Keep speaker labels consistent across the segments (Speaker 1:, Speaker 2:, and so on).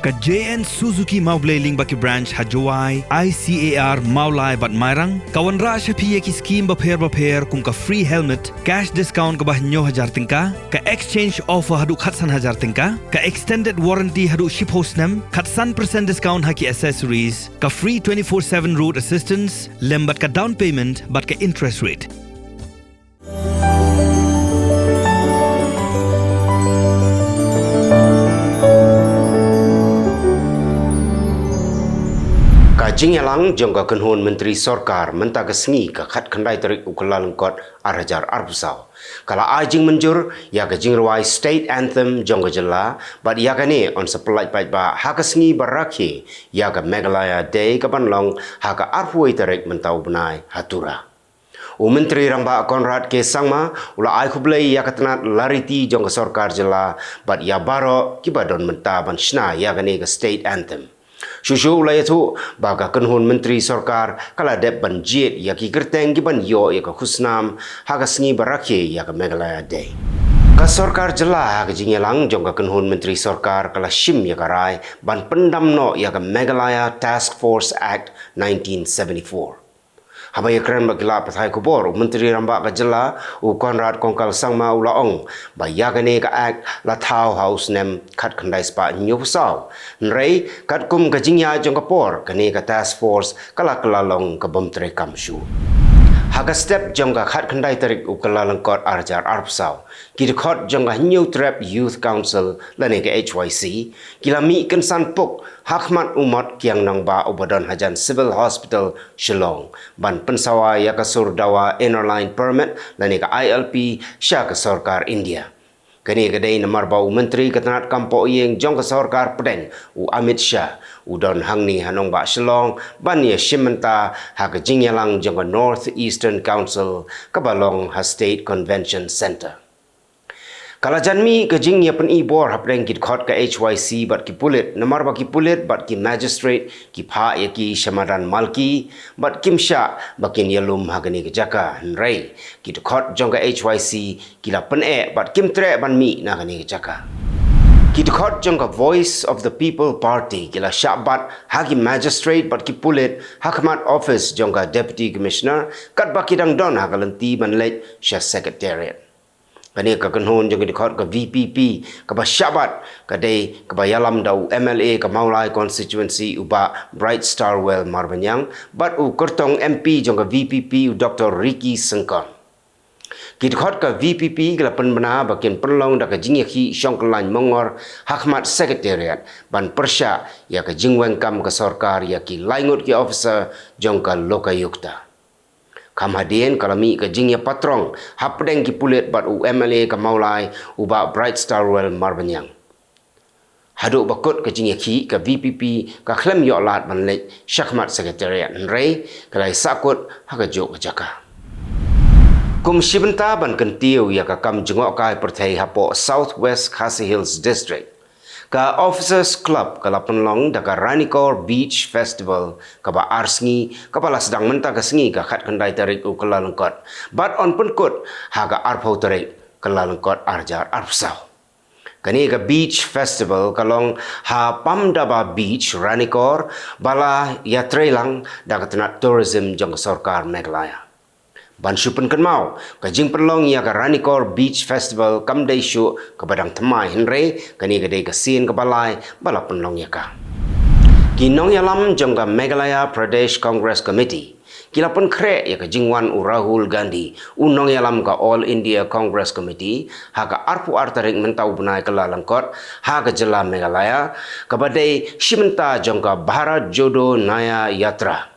Speaker 1: Ka JN Suzuki Maubleiling baki branch Hajawai ICAR Maulai bat Mairang kawan ra shapiye ki scheme bapher kum ka free helmet cash discount ka bah 9,000 tingka ka exchange offer hadu khatsan 1,000 tingka ka extended warranty hadu ship hostnam khatsan % discount haki accessories ka free 24/7 route assistance lembat ka down payment bat ka interest rate.
Speaker 2: Kajing yalang jangka kenhun Menteri Sorkar mentah kesengi ke khat kendai terik ukala lengkot arhajar arbusau. Kalau ajing menjur, ya kajing ruai state anthem jangka jela, but ya kane on sepelai pait ba ha kesengi barakhi, ya ke Meghalaya Day ke banlong ha ke arhuai terik mentau benai hatura. Menteri Ramba Konrad ke sangma ula ai khublei ya katanat lariti jangka Sorkar jela, but ya baro kibadon mentah ban shna ya kane ke state anthem. Shushu ulai itu baga kenhun Menteri Sorkar kala dep banjit ya ki kerteng ki ban yo ya ka khusnam ha ka sengi barakhe ya ka Meghalaya Day. Ka Sorkar jela ha ka jingelang jong ka kenhun Menteri Sorkar kala shim ya ka rai ban pendam no ya ka Meghalaya Task Force Act 1974. Habaya keren bagila pathai kubor Menteri Ramba ka jela u Konrad kongkal sangma ulaong ba yagane ka act la thau house nem khat khandai spa nyusau nrei kat kum ka jingya jong ka por kane ka task force kala long ka bomtre kamshu haga step jong ka khat khandai tarik u kala langkot arjar arpsau ki khot jong ka new trap youth council lane ka HYC kilami kan san puk Hakmat umat kiang nang ba Ubadon Hajan Civil Hospital Shillong ban pensawa ya ka surdawa innerline permit lani ka ILP sya ka Sorkar India. Kani kadai namar ba menteri katanat kampo yeng jong ka Sorkar Peden u Amit Shah udon hangni hanong ba Shillong ban ya shimenta ha ka jingyalang jong ka North Eastern Council kabalong ha State Convention Center. Kalau janmi ke jing ya pen ibor hapdeng kit khot ka HYC bat ki pulit namar ba ki pulit bat ki magistrate ki pha ya ki shamadan malki bat kimsha bakin yalum hagani ke jaka nrei kit khot jong ka HYC kila pen bat kim tre ban mi na gani ke jaka kit khot jong ka Voice of the People Party kila shabat hagi magistrate bat ki pulit hakmat office jong ka deputy commissioner kat bakidang don hagalenti ban late sha secretariat. Kani ka kenhun jong dikot ka VPP ka ba syabat ka day ka ba yalam dau MLA ka Maulai constituency uba Bright Star Well Marbanyang bat u kertong MP jong ka VPP u Dr. Ricky Sengkon. Kidikot ka VPP ka lapan bena bakin perlong da ka jingyaki syong kelan mongor hakmat secretariat ban persya ya ka jingweng kam ka Sorkar ya ki laingut ki officer jong ka Lokayukta. Kam hadien kalami ke jingya patrong hapdeng ki pulit bat u MLA ka Maulai uba Bright Star Well Marbanyang. Haduk bakut ke jingya ki ka VPP ka klem yok lat banlek syakmat sekretariat nrei kalai sakut haka jok ke jaka. Kum shibenta ban kentiu ya ka kam jengok kai pertai hapo South West Khasi Hills District. Ka Officers Club ka lapenlong da ka Ranikor Beach Festival ka ba arsngi ka pala sedang mentah ka sengi ka khat kendai tarik u kala lengkot bat on pun kut ha ka arpau tarik kala lengkot arjar arpsau kani ka Beach Festival kalong ha Pamdaba Beach Ranikor bala yatrelang da ka tenat tourism jong Sorkar Meghalaya. Ban syupen kenmau, ka jing perlong ya ka Ranikor Beach Festival kam day syu ka badang temai henre kani ka day ka sin ka balai bala penlong ya ka. Kinong yalam jong ka Meghalaya Pradesh Congress Committee. Kila pun krek ya ka jingwan u Rahul Gandhi unong yalam ka All India Congress Committee ha ka arpu artarik mentau benai ka lalangkot ha ka jela Meghalaya ka badai shimenta jong ka Bharat Jodo Naya Yatra.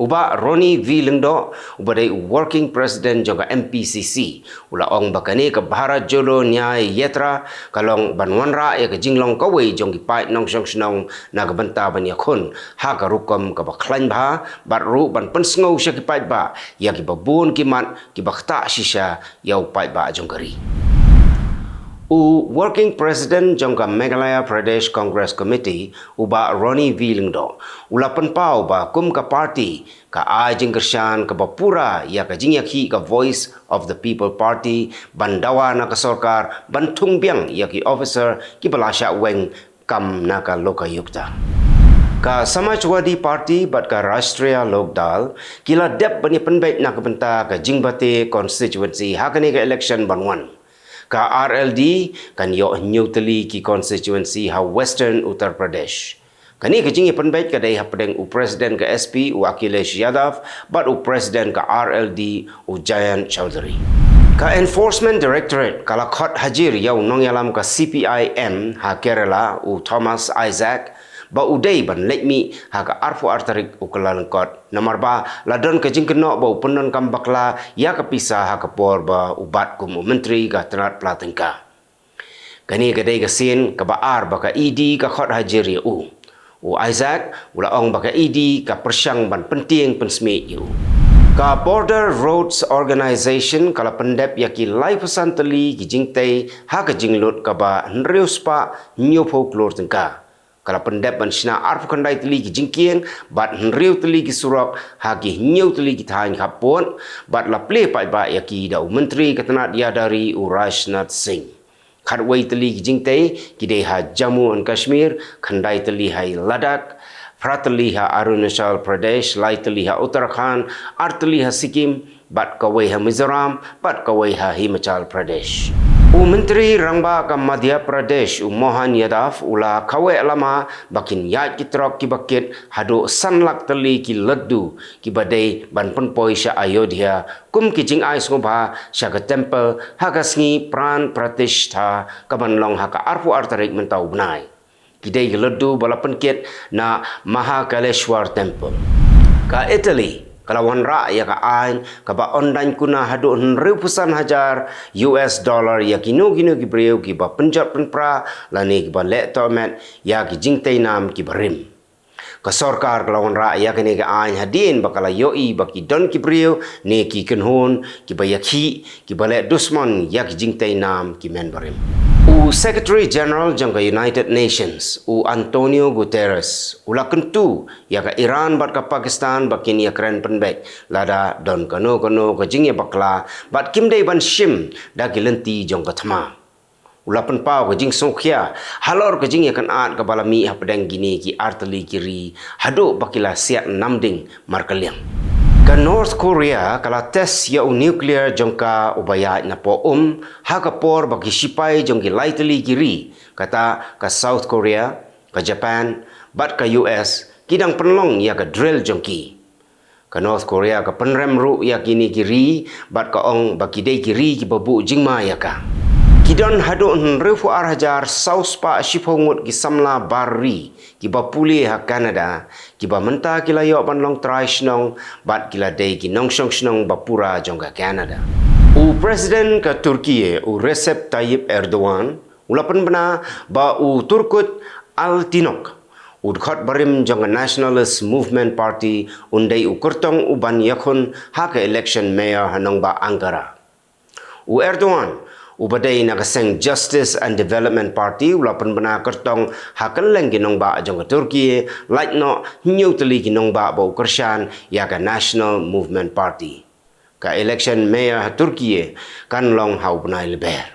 Speaker 2: Uba Roni V. Lengdo, uba day working president jong ka MPCC. Ula ong bakani ka Bharat Jodo Nyai Yatra, kalong banwanra ya ka jinglong kawai jong kipait nong syong snong na kabanta ban yakun. Ha ka rukom ka baklan ba, bat ru ban pensngaw siya kipait ba, ya kibabun kimat, kibakta siya yaw pait ba jong kari. U working president jong ka Meghalaya Pradesh Congress Committee uba Roni V. Lengdo ulapan pau ba kum ka party ka ajing kersyan ka bapura ya ka jingyaki ka Voice of the People Party bandawa na ka Sorkar bantung biang ya ki officer ki balasya weng kam naka lokayukta. Ka Samajwadi Party bat ka Rashtriya Lokdal kila dep bani penbaik nak benta ka Jingbate constituency hakani ka election banwan. Ka RLD kan yo nyutali ki constituency ha Western Uttar Pradesh. Kani ka jingi penbaik ka dai hapdeng u president ka SP u Akhilesh Yadav bat u president ka RLD u Jayant Chaudhary. Ka Enforcement Directorate kala khot hajir yaw nong yalam ka CPIM ha Kerala u Thomas Isaac ba udai ban lekmi ha ka arfu artarik u kalalangkot nomor ba ladon ka jingkeno ba upenon kam bakla ya ka pisah ha ka por ba ubat kum menteri ka tenat platengka kani ka dai ka sin ka ba ar ba ka ED ka khot hajir ya u Isaac ula ong ba ka ED ka persyang ban penting pensmi yu ka Border Roads Organization kala pendep yaki lai pesan teli ki jingtai ha ka jinglut ka ba nrius pa nyopo klor tengka kala pendep ban sina arfu kandai teli ki jingkieng bat nriu teli ki surok ha ki nyau teli ki thain kapon bat la ple pai ba yaki da menteri ketenat dia dari Rajnath Singh khatwai teli ki jingtai ki dei ha Jammu and Kashmir khandai teli hai Ladakh Pratali ha Arunachal Pradesh, Laitali ha Uttarakhand, Artali ha Sikkim, bat kawai ha Mizoram, bat kawai ha Himachal Pradesh. U Menteri Rangba ka Madhya Pradesh, u Mohan Yadav, ula kawai lama bakin yat kitrok ki bakit hado sanlak tali ki laddu ki badai ban penpoi sya Ayodhya, kum ki jing ai sngobha sya ka temple ha ka sngi pran pratishtha ka banlong ha ka arfu artarik mentau benai. Kidai geleddu bala penkit na Mahakaleshwar Temple. Ka Italy, kalawan ra ya ka ain ka ba online kuna hadu ribuan hajar US dollar ya kinu ki breu ki ba penjat penpra lani ki ba lektomet ya ki jingtai nam ki barim. Ka sarkar kalawan ra ya kini ka ain hadin bakala yoi baki don ki breu ne ki kenhun ki ba yakhi ki ba lek dusman ya ki jingtai nam ki men barim. U Secretary General jangka United Nations, u Antonio Guterres, ula kentu ya ka Iran bat ka Pakistan bakin ya keren penbek lada don kano ka jingya bakla bat kim dei ban shim da kilenti jangka thama. Ula penpau ka jing songkhya halor ka jing ya kan at ka balami ha pedang gini ki arteli kiri hado bakila siat namding markaliang. Ka North Korea kala tes ya nuclear jongka ubaya na po ha ka por bagi sipai jongki laiteli kiri kata ka South Korea ka Japan bat ka US kidang penlong ya ka drill jongki ka North Korea ka penrem ru ya kini kiri bat ka ong bagi dei kiri ki babu jingma ya ka kidon hado nrefu arhajar saus pa shipongut ki samla barri ki ba puli ha Canada ki ba menta ki la yo banlong trai snong bat ki la dei ki nong shong snong bapura jongga Canada u president ka Turki u Recep Tayyip Erdogan ulapan bena ba u Turkut Altinok u khot barim jongga Nationalist Movement Party undai u kurtong u ban yakhun ha ka election mayor hanong ba Ankara u Erdogan ubadai na kaseng Justice and Development Party ulapan bena kertong hakan leng ginong ba jong Turki like no nyutli ginong ba ba Kershan ya ka National Movement Party ka election mayor Turki kan long hau benai leber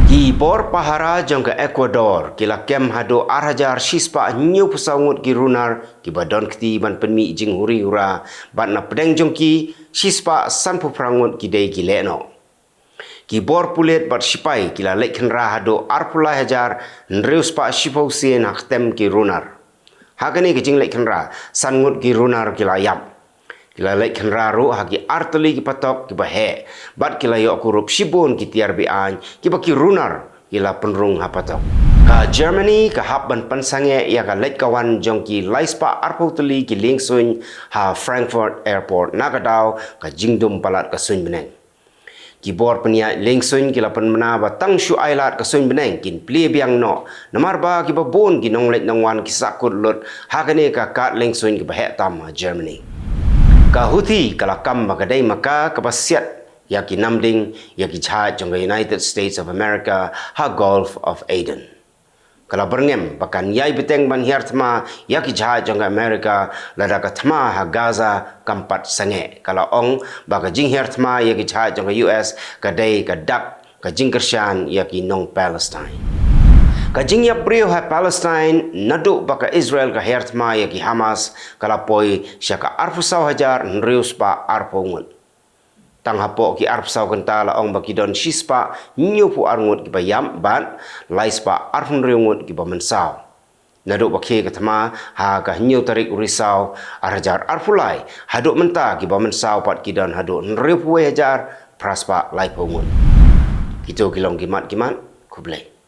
Speaker 2: ki bor pahara jong ka Ecuador kila kem hado arhajar shispa nyu pesangut ki runar ki badon kti ban penmi jing huri hura ban na pedeng jong ki shispa san puprangut ki dei ki leno ki bor pulet bat sipai kila lek kenra hado arpula hajar nreus pa sipau sien haktem ki runar hakani ki jing lek kenra sangut ki runar kila yap kila lek kenra ru haki arteli ki patok ki bahe bat kila yo kurup sibon ki tiar bi an ki baki runar kila penrung hapatok ka Germany ka hap ban pansange ya ka lek kawan jong ki laispa arpau teli ki lingsun ha Frankfurt Airport nagadau ka jingdum palat ka sun beneng kibor penia lengsun kila pen mena batang shu ailat ka sun beneng kin pli biang no namar ba ki babon ki nong let nongwan ki sakut lut hakane ka kat lengsun ki bahe tam Germany ka Houthi kala kam magadai maka ka basiat ya ki namding ya ki cha jong United States of America ha Gulf of Aden kala berngem bakan yai beteng ban hiartma ya ki cha jong America lada ka thma ha Gaza kampat sange kala ong baka jing hiartma ya ki cha jong US ka dei ka dak ka jing kershan ya ki nong Palestine Kajing yap brio hai Palestine naduk baka Israel ka hertma ya ki Hamas kalapoi syaka arfusau hajar nrius pa arpongun. Tang hapo ki arfusau kenta la ong baki don shispa nyupu arngut ki bayam ban laispa arfun riungut ki bamensau. Naduk bakhe katama ha ka nyu tarik urisau arhajar arfulai haduk menta ki bamensau pat ki don haduk nriupu hajar praspa lai pongun. Kita kilong gimat kublai.